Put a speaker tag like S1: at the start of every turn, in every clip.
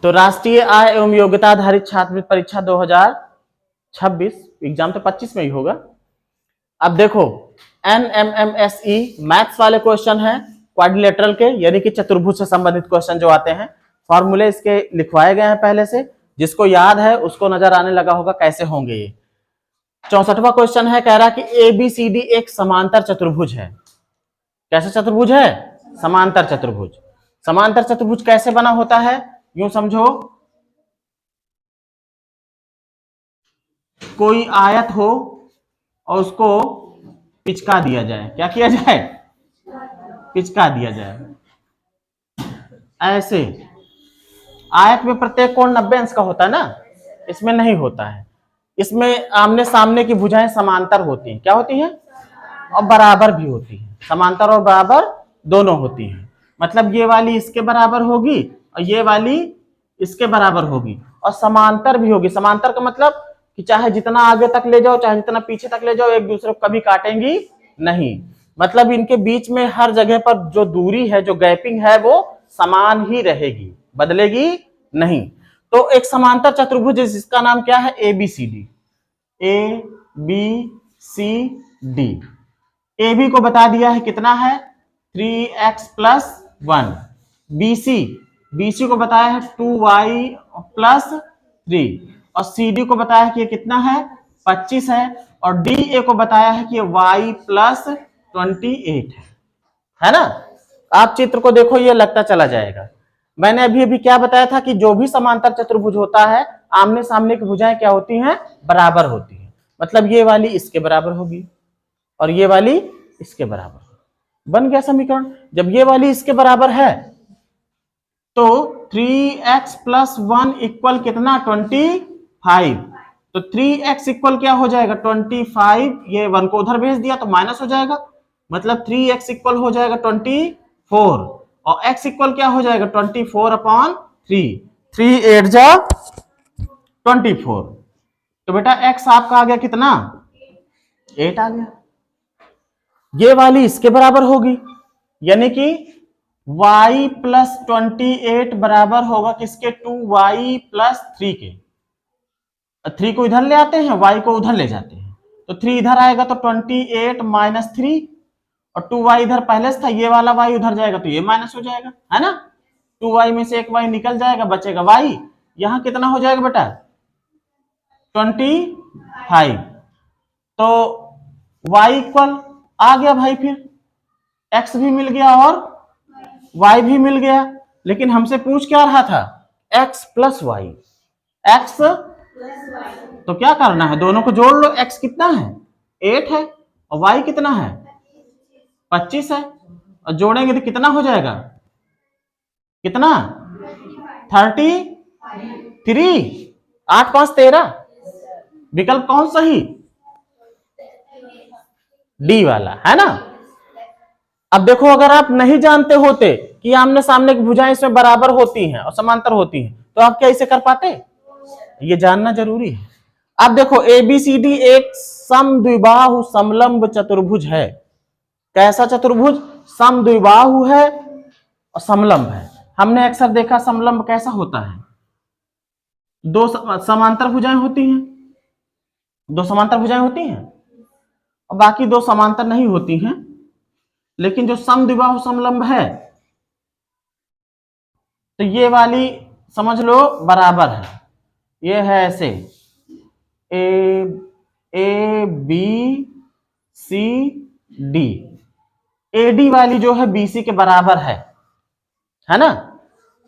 S1: तो राष्ट्रीय आय एवं योग्यता आधारित छात्रवृत्ति परीक्षा 2026, एग्जाम तो 25 में ही होगा। अब देखो NMMSE मैथ्स वाले क्वेश्चन है, क्वाड्रिलेटरल के यानी कि चतुर्भुज से संबंधित क्वेश्चन जो आते हैं, फॉर्मूले इसके लिखवाए गए हैं पहले से, जिसको याद है उसको नजर आने लगा होगा कैसे होंगे ये। 64वां क्वेश्चन है, कह रहा कि ABCD एक समांतर चतुर्भुज है। कैसे चतुर्भुज है? समांतर चतुर्भुज। समांतर चतुर्भुज कैसे बना होता है? यूं समझो, कोई आयत हो और उसको पिचका दिया जाए। क्या किया जाए? पिचका दिया जाए। ऐसे आयत में प्रत्येक कोण 90 अंश का होता है ना, इसमें नहीं होता है। इसमें आमने सामने की भुजाएं समांतर होती हैं। क्या होती हैं? और बराबर भी होती हैं। समांतर और बराबर दोनों होती हैं। मतलब ये वाली इसके बराबर होगी और ये वाली इसके बराबर होगी, और समांतर भी होगी। समांतर का मतलब कि चाहे जितना आगे तक ले जाओ चाहे जितना पीछे तक ले जाओ, एक दूसरे को कभी काटेंगी नहीं। मतलब इनके बीच में हर जगह पर जो दूरी है, जो गैपिंग है, वो समान ही रहेगी, बदलेगी नहीं। तो एक समांतर चतुर्भुज जिसका नाम क्या है? ABCD। ABCD। AB को बता दिया है कितना है? 3x + 1। BC को बताया है 2y + 3, और CD को बताया है कि ये कितना है? 25 है, और DA को बताया है कि ये y + 28 है ना। आप चित्र को देखो, ये लगता चला जाएगा। मैंने अभी क्या बताया था कि जो भी समांतर चतुर्भुज होता है, आमने सामने की भुजाएं क्या होती हैं? बराबर होती हैं। मतलब ये वाली इसके बराबर होगी और ये वाली इसके बराबर। बन गया समीकरण। जब ये वाली इसके बराबर है तो 3x + 1 = कितना? 25। तो 3x = क्या हो जाएगा? 25। ये 1 को उधर भेज दिया तो माइनस हो जाएगा, मतलब 3x = हो जाएगा 24, और x = क्या हो जाएगा? 24/3। 3 8 जा 24। तो बेटा x आपका आ गया कितना? 8 आ गया। ये वाली इसके बराबर होगी, यानी कि y + 28 बराबर होगा किसके? 2y + 3 के। 3 को इधर ले आते हैं, y को उधर ले जाते हैं, तो 3 इधर आएगा तो 28 - 3, और 2y इधर पहले से था, ये वाला y उधर जाएगा तो ये माइनस हो जाएगा, है ना। 2y में से एक y निकल जाएगा, बचेगा y। यहां कितना हो जाएगा बेटा? 25। तो y = आ गया भाई, फिर x भी मिल गया और y भी मिल गया। लेकिन हमसे पूछ क्या रहा था? x + y। x तो क्या करना है? दोनों को जोड़ लो। x कितना है? 8 है, और y कितना है? 25 है, और जोड़ेंगे तो कितना हो जाएगा? कितना? 33। 8 5 13। विकल्प कौन सही? डी वाला, है ना। अब देखो, अगर आप नहीं जानते होते कि आमने सामने की भुजाएं इसमें बराबर होती हैं और समांतर होती हैं, तो आप क्या इसे कर पाते? ये जानना जरूरी है। अब देखो, ABCD एक समद्विबाहु समलंब चतुर्भुज है। कैसा चतुर्भुज? समद्विबाहु है और समलंब है। हमने अक्सर देखा समलंब कैसा होता है? दो समांतर भुजाएं होती हैं, दो समांतर भुजाएं होती हैं, और बाकी दो समांतर नहीं होती हैं। लेकिन जो समद्विबाहु समलंब है, तो ये वाली समझ लो बराबर है। ये है ऐसे ABCD। AD वाली जो है BC के बराबर है ना।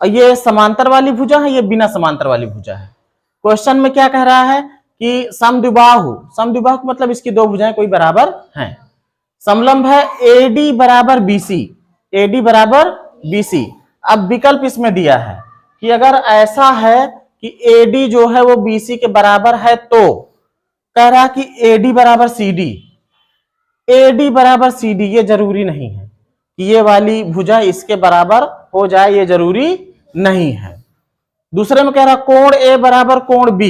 S1: और ये समांतर वाली भुजा है, ये बिना समांतर वाली भुजा है। क्वेश्चन में क्या कह रहा है कि समद्विबाहु, समद्विबाहु मतलब इसकी दो भुजाएं कोई बराबर हैं। समलंब है AD = BC, AD = BC। अब विकल्प इसमें दिया है कि अगर ऐसा है कि AD जो है वो BC के बराबर है, तो कह रहा कि AD = CD। AD = CD ये जरूरी नहीं है कि ये वाली भुजा इसके बराबर हो जाए, ये जरूरी नहीं है। दूसरे में कह रहा कोण A = कोण B,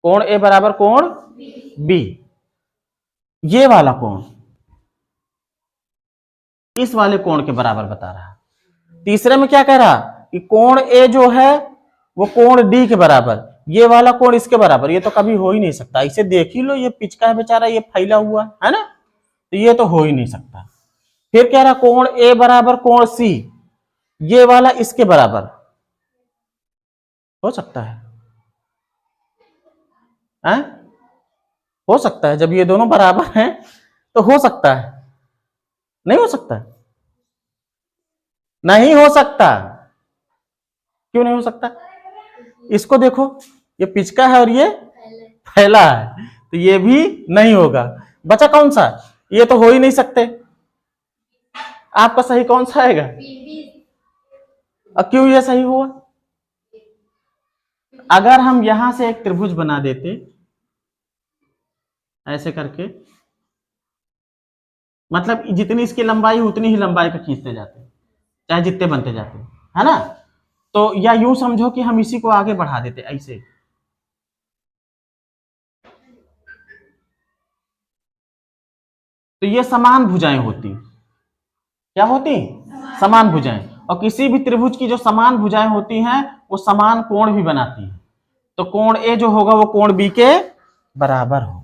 S1: कोण A = कोण B, ये वाला कोण इस वाले कोण के बराबर बता रहा है। तीसरे में क्या कह रहा कि कोण ए जो है वो कोण डी के बराबर, ये वाला कोण इसके बराबर, ये तो कभी हो ही नहीं सकता। इसे देख ही लो, ये पिचका है बेचारा, ये फैला हुआ है ना, तो ये तो हो ही नहीं सकता। फिर कह रहा कोण ए बराबर कोण सी, ये वाला इसके बराबर हो सकता है? हो सकता है, जब ये दोनों बराबर हैं तो हो सकता है, नहीं हो सकता? नहीं हो सकता। क्यों नहीं हो सकता? इसको देखो, ये पिचका है और ये फैला है, तो ये भी नहीं होगा। बचा कौन सा? ये तो हो ही नहीं सकते। आपका सही कौन सा आएगा? और क्यों ये सही हुआ? अगर हम यहां से एक त्रिभुज बना देते ऐसे करके, मतलब जितनी इसकी लंबाई उतनी ही लंबाई का खींचते जाते, चाहे जितने बनते जाते, है ना, तो या यूं समझो कि हम इसी को आगे बढ़ा देते ऐसे, तो ये समान भुजाएं होती। क्या होती? समान भुजाएं। और किसी भी त्रिभुज की जो समान भुजाएं होती हैं वो समान कोण भी बनाती है। तो कोण ए जो होगा वो कोण बी के बराबर होगा।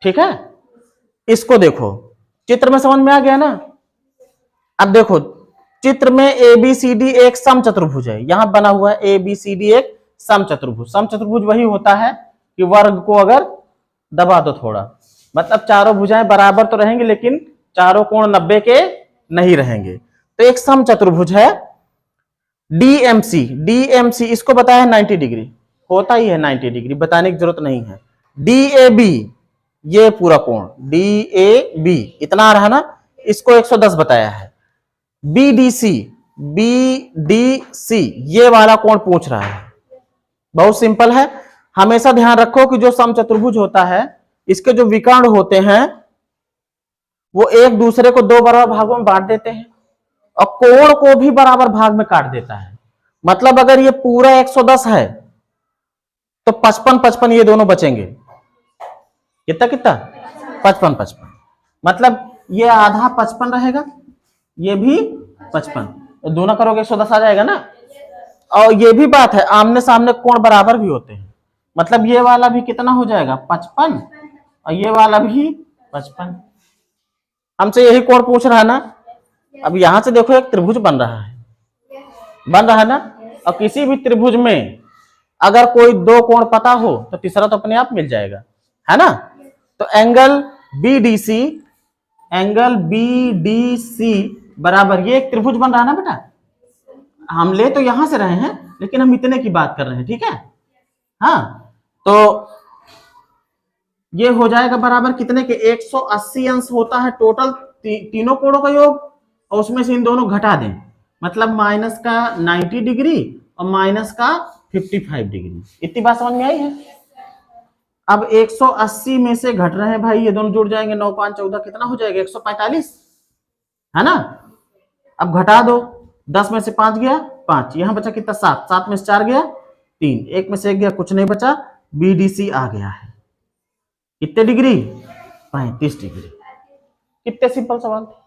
S1: ठीक है, इसको देखो, चित्र में समझ में आ गया ना? अब देखो, चित्र में ए बी सी डी एक समचतुर्भुज है, यहां बना हुआ है ए बी सी डी एक समचतुर्भुज। समचतुर्भुज वही होता है कि वर्ग को अगर दबा दो थोड़ा, मतलब चारों भुजाएं बराबर तो रहेंगी लेकिन चारों कोण 90 के नहीं रहेंगे। तो एक समचतुर्भुज है डीएमसी, डीएमसी इसको बताया 90 डिग्री, होता ही है 90 डिग्री, बताने की जरूरत नहीं है। डीएबी ये पूरा कोण, डीएबी इतना आ रहा ना, इसको 110 बताया है। बीडीसी, बीडीसी ये वाला कोण पूछ रहा है। बहुत सिंपल है, हमेशा ध्यान रखो कि जो समचतुर्भुज होता है इसके जो विकर्ण होते हैं वो एक दूसरे को दो बराबर भागों में बांट देते हैं और कोण को भी बराबर भाग में काट देता है। मतलब अगर ये पूरा 110 है तो 55 55 ये दोनों बचेंगे। कितना कितना? 55 55, मतलब ये आधा 55 रहेगा, ये भी 55, तो दोनों करोगे 110 आ जाएगा ना। और ये भी बात है, आमने सामने कोण बराबर भी होते हैं, मतलब ये वाला भी कितना हो जाएगा 55 और ये वाला भी 55। हमसे यही कोण पूछ रहा है ना। अब यहां से देखो एक त्रिभुज बन रहा है ना, और किसी भी त्रिभुज में अगर कोई दो कोण पता हो तो तीसरा तो अपने आप मिल जाएगा, है ना। तो एंगल बीडीसी, एंगल बीडीसी बराबर, ये एक त्रिभुज बन रहा है ना बेटा। हम ले तो यहां से रहे हैं लेकिन हम इतने की बात कर रहे हैं, ठीक है। हाँ, तो ये हो जाएगा बराबर कितने के? 180 अंश होता है टोटल तीनों कोणों का योग, और उसमें से इन दोनों घटा दें, मतलब माइनस का 90 डिग्री और माइनस का 55 डिग्री। इतनी बात समझ में आई है? अब 180 में से घट रहे हैं भाई, ये दोनों जुड़ जाएंगे, 9 5 14 कितना हो जाएगा? 145, है ना। अब घटा दो, 10 में से 5 गया 5, यहां बचा कितना? 7, 7 में से 4 गया 3, 1 में से 1 गया, कुछ नहीं बचा, बीडीसी आ गया है। कितने डिग्री? 35 डिग्री। कितने सिंपल सवाल थे।